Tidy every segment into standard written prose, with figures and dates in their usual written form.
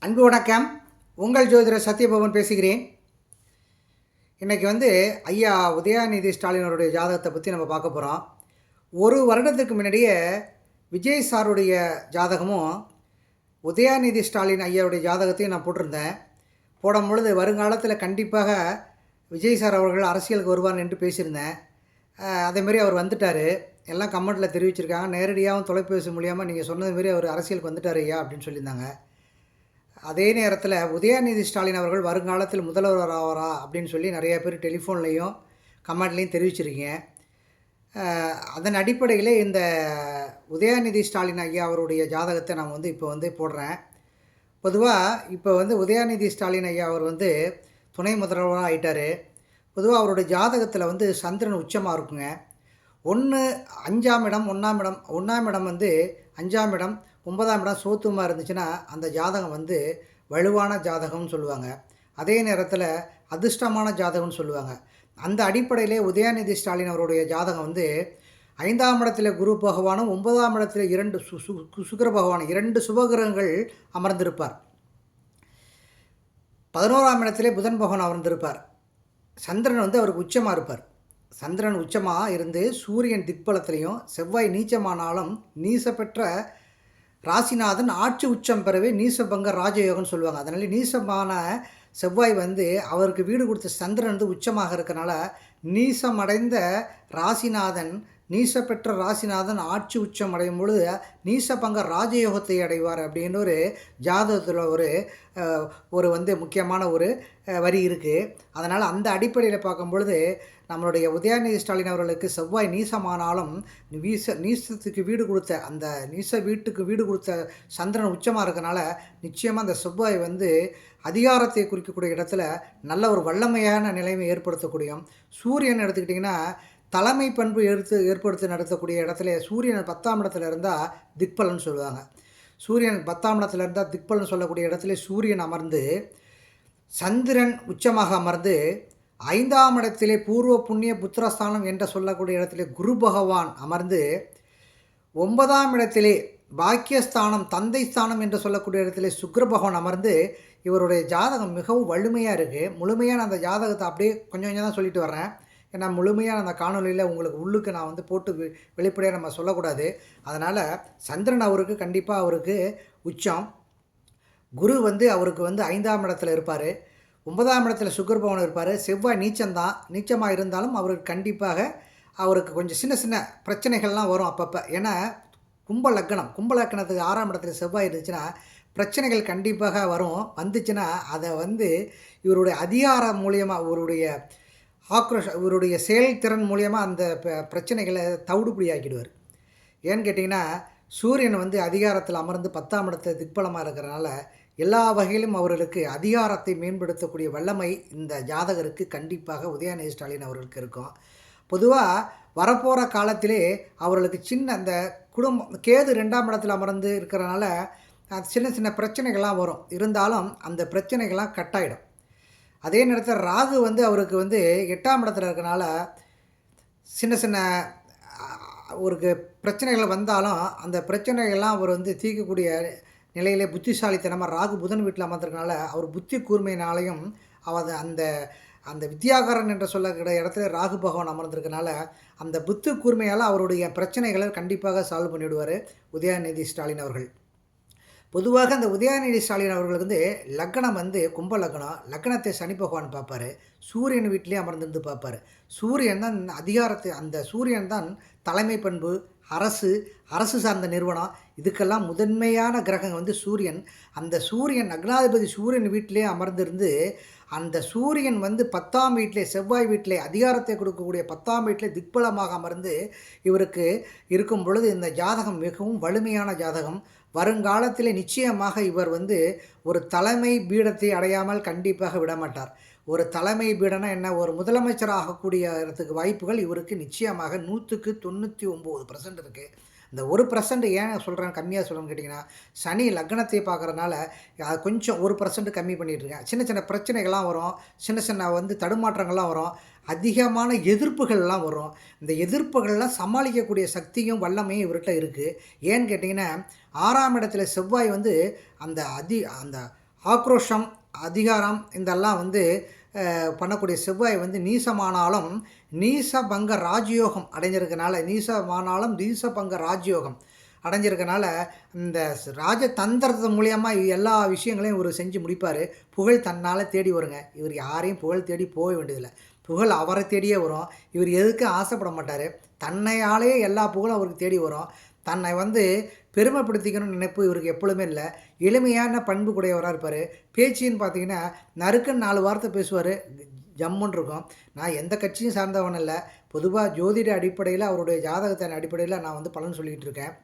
அன்பு வணக்கம். உங்கள் ஜோதிடர் சத்யபவன் பேசுகிறேன். இன்றைக்கி ஐயா உதயநிதி ஸ்டாலின் அவருடைய ஜாதகத்தை பற்றி நம்ம பார்க்க போகிறோம். ஒரு வருடத்துக்கு முன்னாடியே விஜய் சாருடைய ஜாதகமும் உதயநிதி ஸ்டாலின் ஐயாவுடைய ஜாதகத்தையும் நான் போட்டிருந்தேன். போடும் பொழுது வருங்காலத்தில் கண்டிப்பாக விஜய் சார் அவர்கள் அரசியலுக்கு வருவார் என்று பேசியிருந்தேன். அதேமாரி அவர் வந்துட்டார். எல்லாம் கமெண்ட்டில் தெரிவிச்சிருக்காங்க. நேரடியாகவும் தொலைபேசி மூலியமாக நீங்கள் சொன்னது மாரி அவர் அரசியலுக்கு வந்துட்டார் ஐயா அப்படின்னு சொல்லியிருந்தாங்க. அதே நேரத்தில் உதயநிதி ஸ்டாலின் அவர்கள் வருங்காலத்தில் முதல்வர் ஆவாரா அப்படின்னு சொல்லி நிறைய பேர் டெலிஃபோன்லேயும் கமெண்ட்லேயும் தெரிவிச்சிருக்கீங்க. அதன் அடிப்படையில் இந்த உதயநிதி ஸ்டாலின் ஐயா அவருடைய ஜாதகத்தை நான் இப்போ போடுறேன். பொதுவாக இப்போ உதயநிதி ஸ்டாலின் ஐயா அவர் துணை முதல்வராக ஆகிட்டார். பொதுவாக அவருடைய ஜாதகத்தில் சந்திரன் உச்சமாக இருக்குங்க. 5ஆம் இடம் 1ஆம் இடம் 1ஆம் இடம் 5ஆம் இடம் 9ஆம் இடம் சோத்துமாக இருந்துச்சுன்னா அந்த ஜாதகம் வலுவான ஜாதகம்னு சொல்லுவாங்க. அதே நேரத்தில் அதிர்ஷ்டமான ஜாதகம்னு சொல்லுவாங்க. அந்த அடிப்படையிலே உதயநிதி ஸ்டாலின் அவருடைய ஜாதகம் 5ஆம் இடத்துல குரு பகவானும் 9ஆம் இடத்துல 2 சுக்கிர பகவானும் 2 சுபகிரகங்கள் அமர்ந்திருப்பார். 11ஆம் இடத்துல புதன் பகவான் அமர்ந்திருப்பார். சந்திரன் அவருக்கு உச்சமாக இருப்பார். சந்திரன் உச்சமாக இருந்து சூரியன் திக்பலத்திலையும் செவ்வாய் நீச்சமானாலும் நீச பெற்ற ராசிநாதன் ஆட்சி உச்சம் பெறவே நீசபங்க ராஜயோகம்னு சொல்லுவாங்க. அதனால் நீசமான செவ்வாய் அவருக்கு வீடு கொடுத்த சந்திரன் உச்சமாக இருக்கனால நீசமடைந்த ராசிநாதன் நீசப்பெற்ற ராசிநாதன் ஆட்சி உச்சம் அடையும் பொழுது நீசபங்க ராஜயோகத்தை அடைவார் அப்படின்னு ஒரு ஜாதகத்தில் ஒரு முக்கியமான ஒரு வரி இருக்குது. அதனால் அந்த அடிப்படையில் பார்க்கும் பொழுது நம்மளுடைய உதயநிதி ஸ்டாலின் அவர்களுக்கு செவ்வாய் நீசமானாலும் நீசத்துக்கு வீடு கொடுத்த அந்த நீச வீட்டுக்கு வீடு கொடுத்த சந்திரன் உச்சமாக இருக்கனால நிச்சயமாக அந்த செவ்வாய் அதிகாரத்தை குறிக்கக்கூடிய இடத்துல நல்ல ஒரு வல்லமையான நிலைமை ஏற்படுத்தக்கூடிய சூரியன் எடுத்துக்கிட்டிங்கன்னா தலைமை பண்பு ஏற்படுத்தி நடத்தக்கூடிய இடத்துல சூரியன் 10ஆம் இடத்துல இருந்தால் திக்பலன் சொல்லுவாங்க. சூரியன் 10ஆம் இடத்துல இருந்தால் திக்பலன் சொல்லக்கூடிய இடத்துல சூரியன் அமர்ந்து சந்திரன் உச்சமாக அமர்ந்து 5ஆம் இடத்திலே பூர்வ புண்ணிய புத்திரஸ்தானம் என்று சொல்லக்கூடிய இடத்திலே குரு பகவான் அமர்ந்து 9ஆம் இடத்திலே பாக்கியஸ்தானம் தந்தை ஸ்தானம் என்று சொல்லக்கூடிய இடத்திலே சுக்கிர பகவான் அமர்ந்து இவருடைய ஜாதகம் மிகவும் வலிமையாக இருக்குது. முழுமையான அந்த ஜாதகத்தை அப்படியே கொஞ்சம் கொஞ்சம் தான் சொல்லிட்டு வர்றேன். ஏன்னா முழுமையாக அந்த காணொலியில் உங்களுக்கு உள்ளுக்கு நான் போட்டு வெளிப்படையாக நம்ம சொல்லக்கூடாது. அதனால் சந்திரன் அவருக்கு கண்டிப்பாக அவருக்கு உச்சம். குரு அவருக்கு 5ஆம் இடத்துல இருப்பார். 9ஆம் இடத்துல சுக்கிர பகவான் இருப்பார். செவ்வாய் நீச்சம்தான். நீச்சமாக இருந்தாலும் அவருக்கு கண்டிப்பாக அவருக்கு கொஞ்சம் சின்ன சின்ன பிரச்சனைகள்லாம் வரும் அப்பப்போ. ஏன்னா கும்ப லக்கணத்துக்கு 6ஆம் இடத்துல செவ்வாய் இருந்துச்சுன்னா பிரச்சனைகள் கண்டிப்பாக வரும். வந்துச்சுன்னா அதை இவருடைய அதிகாரம் மூலியமாக இவருடைய செயல்திறன் மூலியமாக அந்த பிரச்சனைகளை தவிடுபடி ஆக்கிடுவார். ஏன்னு கேட்டிங்கன்னா சூரியன் அதிகாரத்தில் அமர்ந்து 10ஆம் இடத்துல திக்பலமாக இருக்கிறனால எல்லா வகையிலும் அவர்களுக்கு அதிகாரத்தை மேம்படுத்தக்கூடிய வல்லமை இந்த ஜாதகருக்கு கண்டிப்பாக உதயநிதி ஸ்டாலின் அவர்களுக்கு இருக்கும். பொதுவாக வரப்போகிற காலத்திலே அவர்களுக்கு சின்ன அந்த குடும்பம் கேது 2ஆம் இடத்துல அமர்ந்து இருக்கிறனால சின்ன சின்ன பிரச்சனைகள்லாம் வரும். இருந்தாலும் அந்த பிரச்சனைகள்லாம் கட்டாயிடும். அதே நேரத்தில் ராகு அவருக்கு 8ஆம் இடத்துல இருக்கனால சின்ன சின்ன ஒரு பிரச்சனைகள் வந்தாலும் அந்த பிரச்சனைகள்லாம் அவர் தீர்க்கக்கூடிய நிலையிலே புத்திசாலித்தனமாக ராகு புதன் வீட்டில் அமர்ந்திருக்கனால அவர் புத்தி கூர்மையினாலையும் அவர் அந்த அந்த வித்யாகரன் என்று சொல்லக்கூடிய இடத்துல ராகு பகவான் அமர்ந்திருக்கனால அந்த புத்தி கூர்மையால் அவருடைய பிரச்சனைகளை கண்டிப்பாக சால்வ் பண்ணிவிடுவார் உதயநிதி ஸ்டாலின் அவர்கள். பொதுவாக அந்த உதயநிதி ஸ்டாலின் அவர்களுக்கு லக்னம் கும்ப லக்னத்தை சனி பகவான் பார்ப்பார். சூரியன் வீட்டிலே அமர்ந்திருந்து பார்ப்பார். சூரியன் தான் அதிகாரத்தை அந்த சூரியன் தான் தலைமை பண்பு அரசு சார்ந்த நிறுவனம் இதுக்கெல்லாம் முதன்மையான கிரகம் சூரியன். அந்த சூரியன் லக்னாதிபதி சூரியன் வீட்டிலே அமர்ந்திருந்து அந்த சூரியன் 10ஆம் வீட்டிலே செவ்வாய் வீட்டிலே அதிகாரத்தை கொடுக்கக்கூடிய 10ஆம் வீட்டிலே திக்பலமாக அமர்ந்து இவருக்கு இருக்கும் பொழுது இந்த ஜாதகம் மிகவும் வலிமையான ஜாதகம். வருங்காலத்தில் நிச்சயமாக இவர் ஒரு தலைமை பீடத்தை அடையாமல் கண்டிப்பாக விடமாட்டார். ஒரு தலைமை பீடனா என்ன, ஒரு முதலமைச்சர் ஆகக்கூடியதுக்கு வாய்ப்புகள் இவருக்கு நிச்சயமாக 100க்கு 99% இருக்குது. இந்த 1% ஏன் சொல்கிறேன் கம்மியாக சொல்கிறேன்னு கேட்டிங்கன்னா சனி லக்னத்தை பார்க்குறதுனால அது கொஞ்சம் 1% கம்மி பண்ணிகிட்ருக்கேன். சின்ன சின்ன பிரச்சனைகள்லாம் வரும். சின்ன சின்ன தடுமாற்றங்கள்லாம் வரும். அதிகமான எதிர்ப்புகள்லாம் வரும். இந்த எதிர்ப்புகள்லாம் சமாளிக்கக்கூடிய சக்தியும் வல்லமையும் இவர்கிட்ட இருக்குது. ஏன்னு கேட்டிங்கன்னா 6ஆம் இடத்துல செவ்வாய் அந்த ஆக்ரோஷம், அதிகாரம் இதெல்லாம் வந்து பண்ணக்கூடிய செவ்வாய் வந்து நீசமானாலும் நீசபங்க ராஜயோகம் அடைஞ்சிருக்கனால நீசபங்க ராஜயோகம் அடைஞ்சிருக்கனால இந்த ராஜதந்திரத்து மூலியமா எல்லா விஷயங்களையும் இவரு செஞ்சு முடிப்பாரு. புகழ் தன்னால தேடி வருங்க. இவர் யாரையும் புகழ் தேடி போக வேண்டியதில்ல. புகழ் அவரை தேடியே வரும். இவர் எதுக்கும் ஆசைப்பட மாட்டாரு. தன்னையாலேயே எல்லா புகழும் அவருக்கு தேடி வரும். தன்னை வந்து பெருமைப்படுத்திக்கணும்னு நினைப்பு இவருக்கு எப்பொழுதுமே இல்ல. எளிமையான பண்பு கூடையவரா இருப்பாரு. பேச்சுன்னு பார்த்தீங்கன்னா, நறுக்குன்னு 4 வார்த்தை பேசுவாரு. ஜம்முன்னு இருக்கும். நான் எந்த கட்சியும் சார்ந்தவன் இல்ல. பொதுவா ஜோதிட அடிப்படையில அவருடைய ஜாதகத்தின் அடிப்படையில நான் வந்து பலன் சொல்லிக்கிட்டு இருக்கேன்.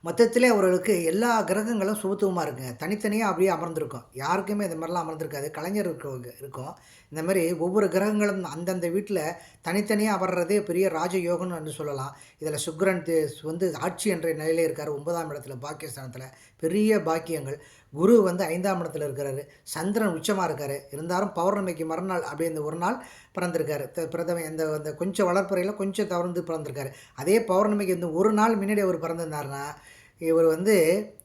மொத்தத்திலே அவர்களுக்கு எல்லா கிரகங்களும் சுபத்துவமா இருக்குங்க. தனித்தனியா அப்படியே அமர்ந்திருக்கும். யாருக்குமே இந்த மாரிலாம் அமர்ந்திருக்காது. கலைஞர் இருக்கும். இந்த மாரி ஒவ்வொரு கிரகங்களும் அந்தந்த வீட்ல தனித்தனியா அமர்றதே பெரிய ராஜயோகம்னு வந்து சொல்லலாம். இதில சுக்கிரன் வந்து ஆட்சி என்ற நிலையிலே இருக்காரு. 9ஆம் இடத்துல பாக்கியஸ்தானத்தில. பெரிய பாக்கியங்கள். குரு வந்து 5ஆம் இடத்துல இருக்கிறாரு. சந்திரன் உச்சமா இருக்காரு. இருந்தாலும் பௌர்ணமிக்கு மறுநாள் அப்படியே இந்த ஒரு நாள் பிறந்திருக்காரு. பிரதம இந்த இந்த கொஞ்சம் வளர்ப்புறையில கொஞ்சம் தவர்ந்து பிறந்திருக்காரு. அதே பௌர்ணமிக்கு இந்த ஒரு நாள் முன்னாடி அவர் பிறந்திருந்தாருன்னா, இவர் வந்து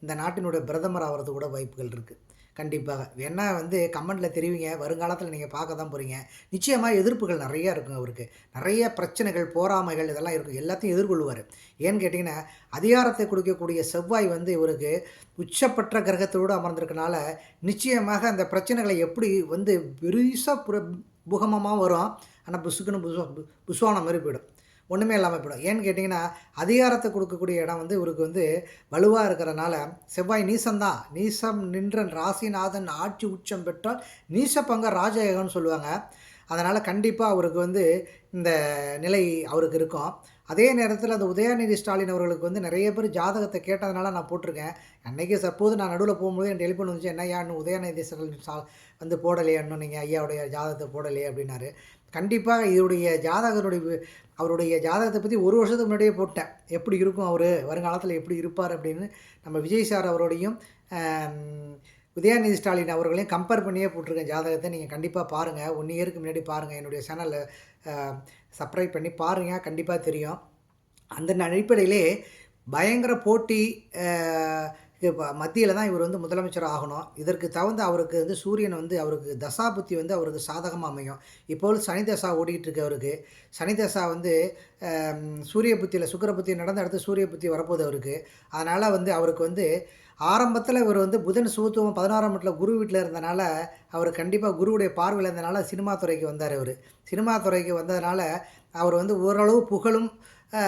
இந்த நாட்டினுடைய பிரதமர் ஆவறதுக்கு கூட வாய்ப்புகள் இருக்கு. கண்டிப்பாக. வேணா வந்து கமெண்ட்ல தெரிவிங்க. வருங்காலத்தில நீங்க பார்க்க தான் போறீங்க. நிச்சயமா எதிர்ப்புகள் நெறைய இருக்குங்க அவருக்கு. நெறைய பிரச்சனைகள், போராமைகள் இதெல்லாம் இருக்கும். எல்லாத்தையும் எதிர்கொள்வாரு. ஏன்னு கேட்டீங்கன்னா, அதிகாரத்தை கொடுக்கக்கூடிய செவ்வாய் வந்து இவருக்கு உச்சப்பற்ற கிரகத்தோடு அமர்ந்திருக்கனால, நிச்சயமாக அந்த பிரச்சனைகளை எப்படி வந்து பெருசா பூகம்பமா வரும். ஆனா புசுக்குன்னு புஸ்வானம் மாரி போயிடும். ஒன்றுமே இல்லாமல் போயிடும். ஏன்னு கேட்டிங்கன்னா, அதிகாரத்தை கொடுக்கக்கூடிய இடம் வந்து இவருக்கு வந்து வலுவா இருக்கிறனால, செவ்வாய் நீசம்தான். நீசம் நின்ற ராசிநாதன் ஆட்சி உச்சம் பெற்றால் நீசபங்க ராஜயோகம்னு சொல்லுவாங்க. அதனால் கண்டிப்பா அவருக்கு வந்து இந்த நிலை அவருக்கு இருக்கும். அதே நேரத்தில அந்த உதயநிதி ஸ்டாலின் அவர்களுக்கு வந்து நெறைய பேர் ஜாதகத்த கேட்டதுனால நான் போட்டிருக்கேன். அன்னைக்கு சப்போஸ் நான் நடுவுல போகும்போது என் டெலிஃபோன் வந்துச்சு. "என்னய்யா இன்னும் உதயநிதி ஸ்டாலின் வந்து போடலையா? இன்னும் நீங்க ஐயாவுடைய ஜாதகத்த போடலையே" அப்படின்னாரு. கண்டிப்பாக இதனுடைய அவருடைய ஜாதகத்த பத்தி 1 வருஷத்துக்கு முன்னாடியே போட்டேன். எப்படி இருக்கும் அவரு? வருங்காலத்தில எப்படி இருப்பார்? அப்படின்னு நம்ம விஜய் சார் அவரோடையும், உதயநிதி ஸ்டாலின் அவர்களையும் கம்பேர் பண்ணியே போட்டிருக்கேன் ஜாதகத்த. நீங்க கண்டிப்பா பாருங்க. 1 இயருக்கு முன்னாடி பாருங்க. என்னுடைய சேனல்ல சப்ஸ்கிரைப் பண்ணி பாருங்க. கண்டிப்பா தெரியும். அந்த அடிப்படையிலே பயங்கர போட்டி மத்தியில தான் இவர் வந்து முதலமைச்சர் ஆகணும். இதற்கு தகுந்த அவருக்கு வந்து சூரியன் வந்து அவருக்கு தசாபுத்தி வந்து அவருக்கு சாதகமா அமையும். இப்போது சனி தசா ஓடிட்டு இருக்கு அவருக்கு. சனி தசா வந்து சூரிய புத்தியில சுக்கிர புத்தி நடந்து அடுத்து சூரிய புத்தி வரப்போகுது அவருக்கு. அதனால வந்து அவருக்கு வந்து ஆரம்பத்தில இவர் வந்து புதன் சுபத்துவம் 16ஆம் இடத்துல குரு வீட்ல இருந்தனால, அவர் கண்டிப்பா குருவுடைய பார்வையில இருந்தனால சினிமா துறைக்கு வந்தாரு அவரு. சினிமா துறைக்கு வந்ததுனால, அவர் வந்து ஓரளவு புகழும் அ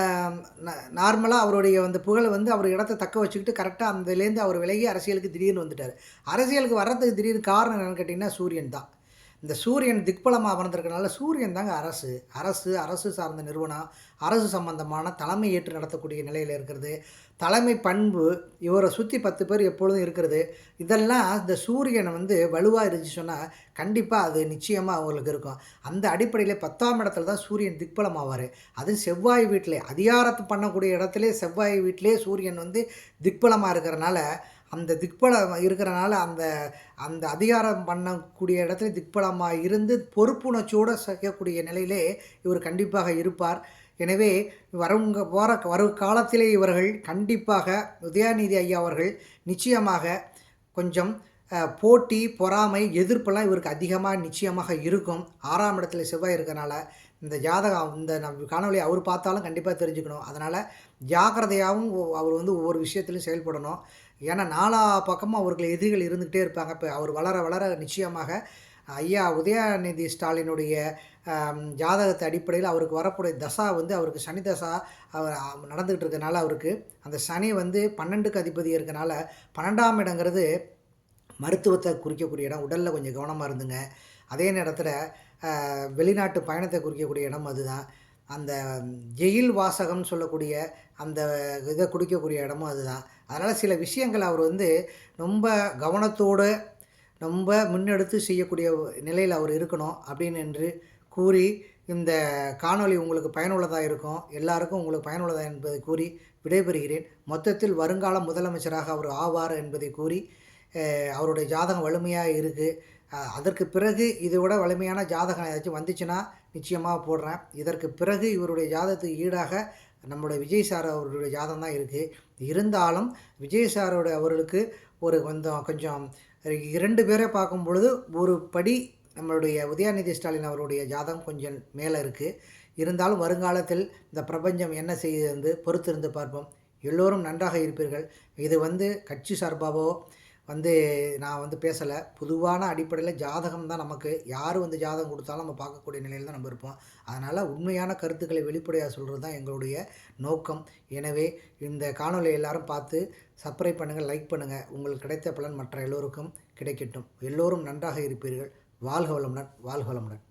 ந நார்மலா அவருடைய அந்த புகழ வந்து அவர் இடத்த தக்க வச்சுக்கிட்டு கரெக்ட்டா அதுலேருந்து அவர் விலகி அரசியலுக்கு திடீர்னு வந்துட்டாரு. அரசியலுக்கு வர்றதுக்கு திடீர்னு காரணம் என்னன்னு கேட்டீங்கன்னா, சூரியன் தான். இந்த சூரியன் திக்பலமா அமர்ந்திருக்கிறனால சூரியன் தாங்க அரசு. அரசு சார்ந்த நிறுவனம், அரசு சம்பந்தமான தலைமை ஏற்று நடத்தக்கூடிய நிலையில இருக்கிறது. தலைமை பண்பு, இவர சுத்தி 10 பேர் எப்பொழுதும் இருக்கிறது. இதெல்லாம் இந்த சூரியன் வந்து வலுவா இருந்துச்சு சொன்னா, கண்டிப்பா அது நிச்சயமா அவங்களுக்கு இருக்கும். அந்த அடிப்படையில 10ஆம் இடத்துல தான் சூரியன் திக்பலம் ஆவாரு. அதுவும் செவ்வாய் வீட்டிலே, அதிகாரத்த பண்ணக்கூடிய இடத்திலே செவ்வாய் வீட்டிலே சூரியன் வந்து திக்பலமா இருக்கிறனால, அந்த திக்பலம் இருக்கிறனால அந்த அந்த அதிகாரம் பண்ணக்கூடிய இடத்துல திக்பலமா இருந்து பொறுப்புணர்ச்சியோட செய்யக்கூடிய நிலையிலே இவர் கண்டிப்பாக இருப்பார். எனவே வரும் காலத்திலே இவர்கள் கண்டிப்பாக உதயநிதி ஐயா அவர்கள் நிச்சயமாக கொஞ்சம் போட்டி, பொறாமை, எதிர்ப்பெல்லாம் இவருக்கு அதிகமா நிச்சயமாக இருக்கும். 6ஆம் இடத்துல செவ்வாய் இருக்கனால, இந்த ஜாதகம் இந்த காணொளிய அவர் பார்த்தாலும் கண்டிப்பா தெரிஞ்சுக்கணும். அதனால ஜாக்கிரதையாவும் அவர் வந்து ஒவ்வொரு விஷயத்திலும் செயல்படணும். ஏன்னா, நாலா பக்கமும் அவருக்கு எதிரிகள் இருந்துகிட்டே இருப்பாங்க. இப்ப அவர் வளர, வளர நிச்சயமாக ஐயா உதயநிதி ஸ்டாலினுடைய ஜாதகத்து அடிப்படையில அவருக்கு வரக்கூடிய தசா வந்து அவருக்கு சனி தசா நடந்துகிட்டு இருக்கனால அவருக்கு, அந்த சனி வந்து 12க்கு அதிபதி இருக்கனால 12ஆம் இடங்கிறது மருத்துவத்த குறிக்கக்கூடிய இடம். உடல்ல கொஞ்சம் கவனமா இருந்துங்க. அதே நேரத்தில வெளிநாட்டு பயணத்தை குறிக்கக்கூடிய இடம் அதுதான். அந்த ஜெயில் வாசகம்னு சொல்லக்கூடிய அந்த இத குறிக்கக்கூடிய இடமும் அதுதான். அதனால சில விஷயங்கள் அவர் வந்து ரொம்ப கவனத்தோடு, ரொம்ப முன்னெடுத்து செய்யக்கூடிய நிலையில அவர் இருக்கணும் அப்படின்னு என்று கூறி, இந்த காணொளி உங்களுக்கு பயனுள்ளதா இருக்கும். எல்லாருக்கும் உங்களுக்கு பயனுள்ளதா என்பதை கூறி விடைபெறுகிறேன். மொத்தத்தில் வருங்கால முதலமைச்சராக அவர் ஆவார் என்பதை கூறி, அவருடைய ஜாதகம் வலிமையா இருக்கு. அதற்கு பிறகு இதை விட வலிமையான ஜாதகம் ஏதாச்சும் வந்துச்சுன்னா நிச்சயமா போடுறேன். இதற்கு பிறகு இவருடைய ஜாதகத்துக்கு ஈடாக நம்முடைய விஜய் சார் அவர்களுடைய ஜாதகம் தான் இருக்கு. இருந்தாலும் விஜய் சாரோட அவர்களுக்கு ஒரு கொஞ்சம் 2 பேரை பார்க்கும் பொழுது ஒரு படி நம்மளுடைய உதயநிதி ஸ்டாலின் அவருடைய ஜாதகம் கொஞ்சம் மேலே இருக்குது. இருந்தாலும் வருங்காலத்தில் இந்த பிரபஞ்சம் என்ன செய்யுது என்று பொறுத்திருந்து பார்ப்போம். எல்லோரும் நன்றாக இருப்பீர்கள். இது கட்சி சார்பாவோ நான் பேசலை. பொதுவான அடிப்படையில் ஜாதகம் தான் நமக்கு யார் ஜாதகம் கொடுத்தாலும் நம்ம பார்க்கக்கூடிய நிலையில் தான் நம்ம இருப்போம். அதனால் உண்மையான கருத்துக்களை வெளிப்படையாக சொல்கிறது தான் எங்களுடைய நோக்கம். எனவே இந்த காணொலியை எல்லாரும் பார்த்து சப்ஸ்கிரைப் பண்ணுங்கள், லைக் பண்ணுங்கள். உங்களுக்கு கிடைத்த பலன் மற்ற எல்லோருக்கும் கிடைக்கட்டும். எல்லோரும் நன்றாக இருப்பீர்கள். வாழ்க வளமுடன், வாழ்க வளமுடன்.